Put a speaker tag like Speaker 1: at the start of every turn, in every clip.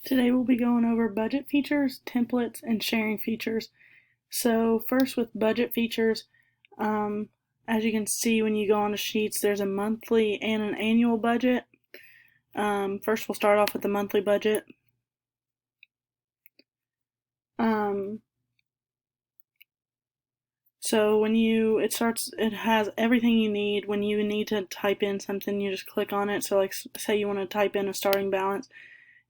Speaker 1: Today we'll be going over budget features, templates, and sharing features. So first with budget features, as you can see when you go on the sheets, there's a monthly and an annual budget. First we'll start off with the monthly budget. So when it has everything you need. When you need to type in something, you just click on it. So like say you want to type in a starting balance,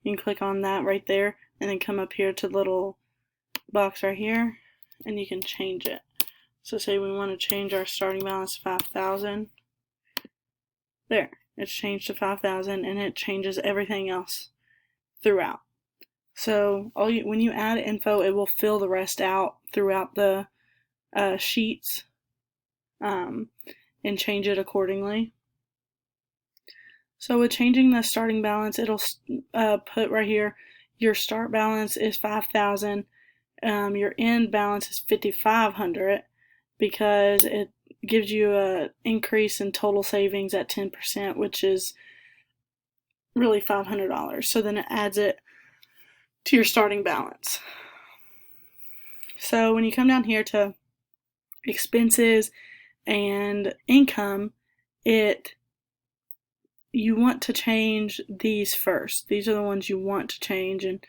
Speaker 1: you can click on that right there and then come up here to the little box right here and you can change it. So say we want to change our starting balance to 5,000. There, it's changed to 5,000 and it changes everything else throughout. So when you add info, it will fill the rest out throughout the sheets and change it accordingly. So with changing the starting balance, it'll put right here, your start balance is 5,000, your end balance is 5,500 because it gives you an increase in total savings at 10%, which is really $500. So then it adds it to your starting balance. So when you come down here to expenses and income, you want to change these first. These are the ones you want to change. And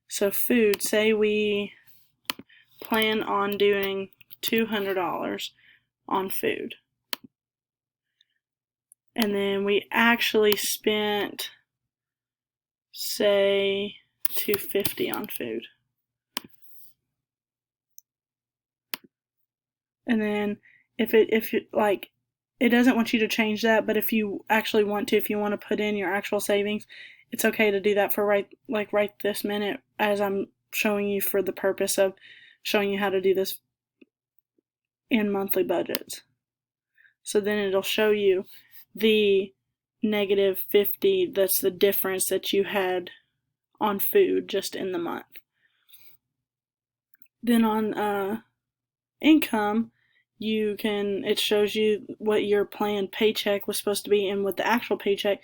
Speaker 1: so food, say we plan on doing $200 on food. And then we actually spent, say, $250 on food. And then if it doesn't want you to change that, but if you actually want to, if you want to put in your actual savings, it's okay to do that for right this minute, as I'm showing you for the purpose of showing you how to do this in monthly budgets. So then it'll show you the -50, that's the difference that you had on food just in the month. Then on income, it shows you what your planned paycheck was supposed to be, and with the actual paycheck,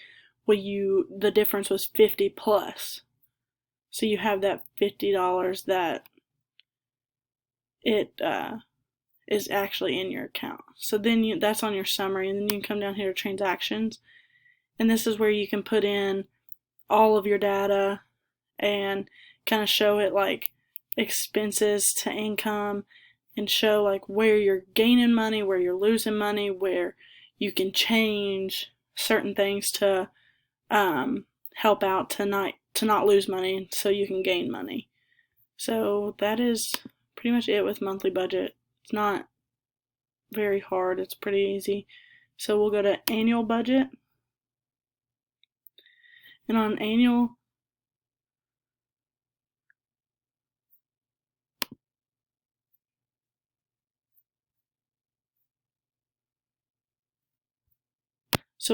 Speaker 1: the difference was 50 plus. So you have that $50 that it is actually in your account. So then that's on your summary, and then you can come down here to transactions, and this is where you can put in all of your data and kind of show it like expenses to income, and show like where you're gaining money, where you're losing money, where you can change certain things to help out to not lose money so you can gain money. So that is pretty much it with monthly budget. It's not very hard, it's pretty easy. So we'll go to annual budget, and on annual,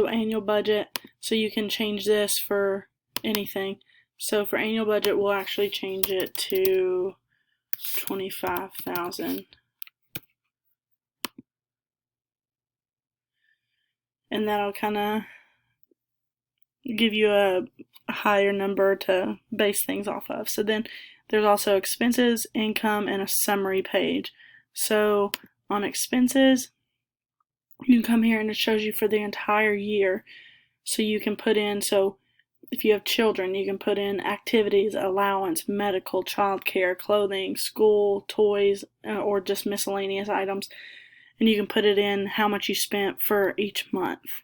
Speaker 1: annual budget, so you can change this for anything. So for annual budget, we'll actually change it to 25,000. And that'll kind of give you a higher number to base things off of. So then there's also expenses, income, and a summary page. So on expenses, you can come here and it shows you for the entire year. So you can put in, so if you have children, you can put in activities, allowance, medical, childcare, clothing, school, toys, or just miscellaneous items. And you can put it in how much you spent for each month.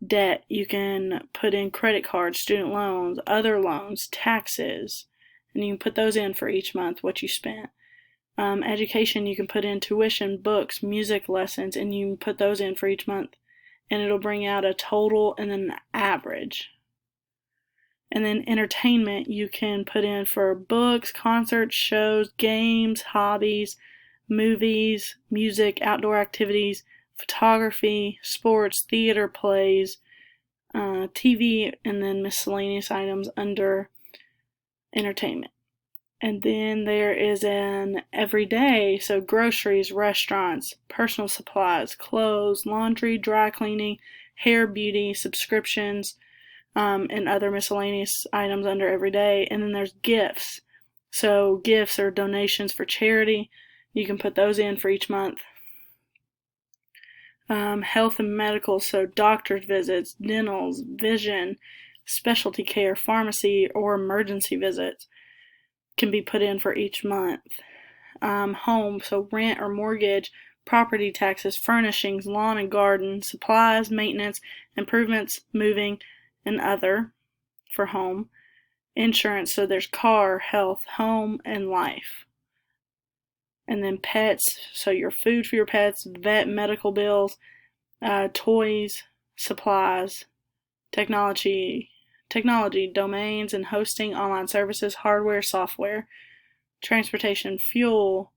Speaker 1: Debt, you can put in credit cards, student loans, other loans, taxes, and you can put those in for each month, what you spent. Education, you can put in tuition, books, music lessons, and you can put those in for each month. And it'll bring out a total and then an average. And then entertainment, you can put in for books, concerts, shows, games, hobbies, movies, music, outdoor activities, photography, sports, theater, plays, TV, and then miscellaneous items under entertainment. And then there is an everyday, so groceries, restaurants, personal supplies, clothes, laundry, dry cleaning, hair, beauty, subscriptions, and other miscellaneous items under every day. And then there's gifts. So gifts or donations for charity. You can put those in for each month. Health and medical, so doctor's visits, dentals, vision, specialty care, pharmacy, or emergency visits can be put in for each month. Home, so rent or mortgage, property taxes, furnishings, lawn and garden, supplies, maintenance, improvements, moving, and other for home. Insurance, so there's car, health, home, and life. And then pets, so your food for your pets, vet medical bills, toys, supplies, technology, domains and hosting, online services, hardware, software, transportation, fuel,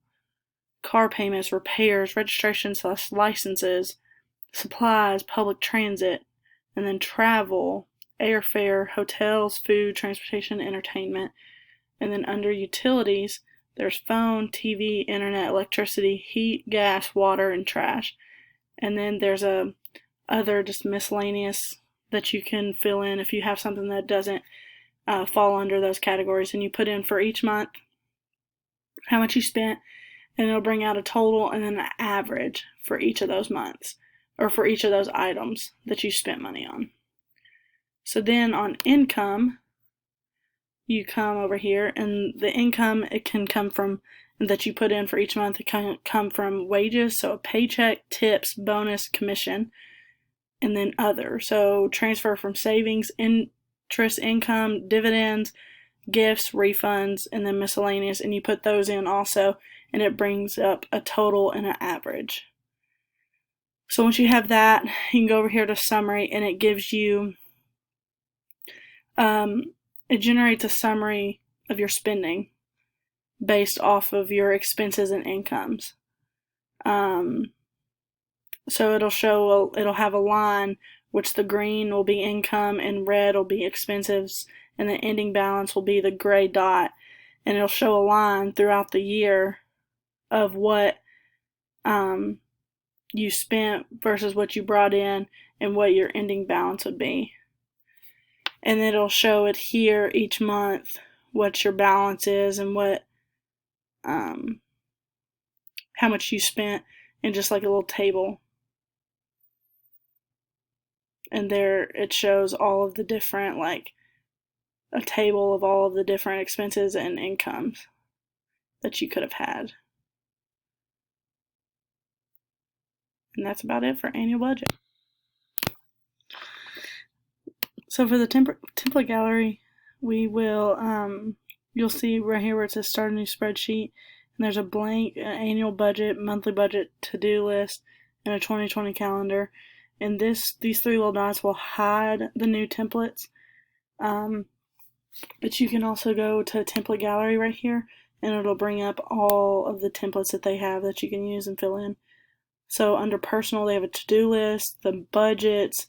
Speaker 1: car payments, repairs, registration/licenses, supplies, public transit, and then travel, airfare, hotels, food, transportation, entertainment. And then under utilities, there's phone, TV, internet, electricity, heat, gas, water, and trash. And then there's other just miscellaneous that you can fill in if you have something that doesn't fall under those categories. And you put in for each month how much you spent, and it'll bring out a total and then an average for each of those months, or for each of those items that you spent money on. So then on income, you come over here, and the income, it can come from, that you put in for each month, it can come from wages, so a paycheck, tips, bonus, commission, and then other. So transfer from savings, interest income, dividends, gifts, refunds, and then miscellaneous, and you put those in also, and it brings up a total and an average. So once you have that, you can go over here to summary, and it gives you, it generates a summary of your spending based off of your expenses and incomes. So it'll have a line, which the green will be income and red will be expenses, and the ending balance will be the gray dot, and it'll show a line throughout the year of what you spent versus what you brought in and what your ending balance would be. And it'll show it here each month what your balance is and what how much you spent, in just like a little table. And there it shows all of the different, like a table of all of the different expenses and incomes that you could have had. And that's about it for annual budget. So for the template gallery, we will, you'll see right here where it says start a new spreadsheet, and there's a blank annual budget, monthly budget, to-do list, and a 2020 calendar. And these three little dots will hide the new templates. But you can also go to template gallery right here, and it'll bring up all of the templates that they have that you can use and fill in. So under personal, they have a to-do list, the budgets,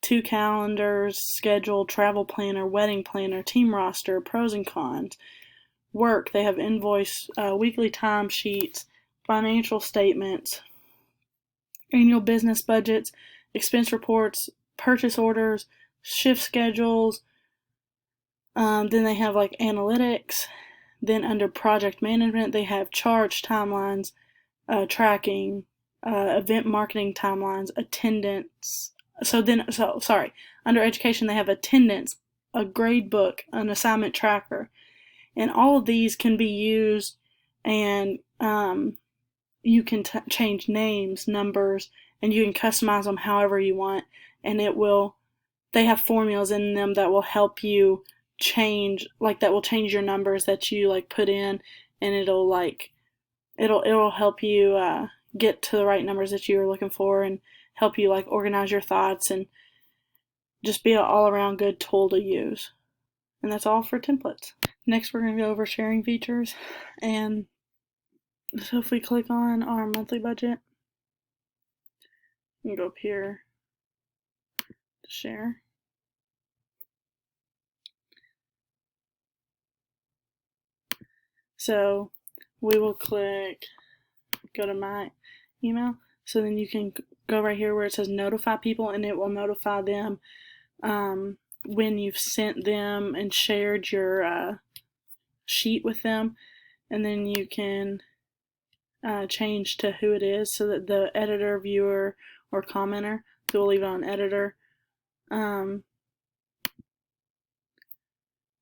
Speaker 1: 2 calendars, schedule, travel planner, wedding planner, team roster, pros and cons. Work, they have invoice, weekly time sheets, financial statements, annual business budgets, expense reports, purchase orders, shift schedules. Then they have like analytics. Then under project management, they have charge timelines, tracking, event marketing timelines, attendance. Under education, they have attendance, a grade book, an assignment tracker. And all of these can be used, and you can change names, numbers, and you can customize them however you want. And they have formulas in them that will help you change your numbers that you put in, and it'll help you get to the right numbers that you're looking for, and help you organize your thoughts, and just be an all-around good tool to use. And that's all for templates. Next, we're going to go over sharing features. And so if we click on our monthly budget, you can go up here to share. So we will go to my email. So then you can go right here where it says notify people, and it will notify them when you've sent them and shared your sheet with them, and then you can change to who it is, so that the editor, viewer, or commenter, so we'll leave it on editor,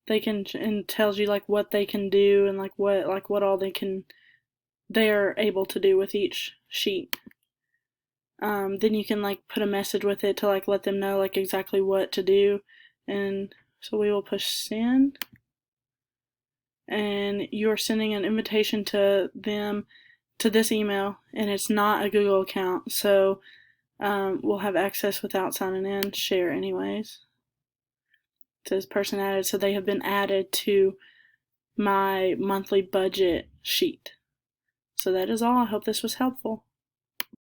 Speaker 1: they can, and tells you like what they can do and like what all they're able to do with each sheet. Then you can like put a message with it to like let them know like exactly what to do. And so we will push send, and you're sending an invitation to them to this email, and it's not a Google account, so we'll have access without signing in. Share anyways. It says person added, so they have been added to my monthly budget sheet. So that is all. I hope this was helpful.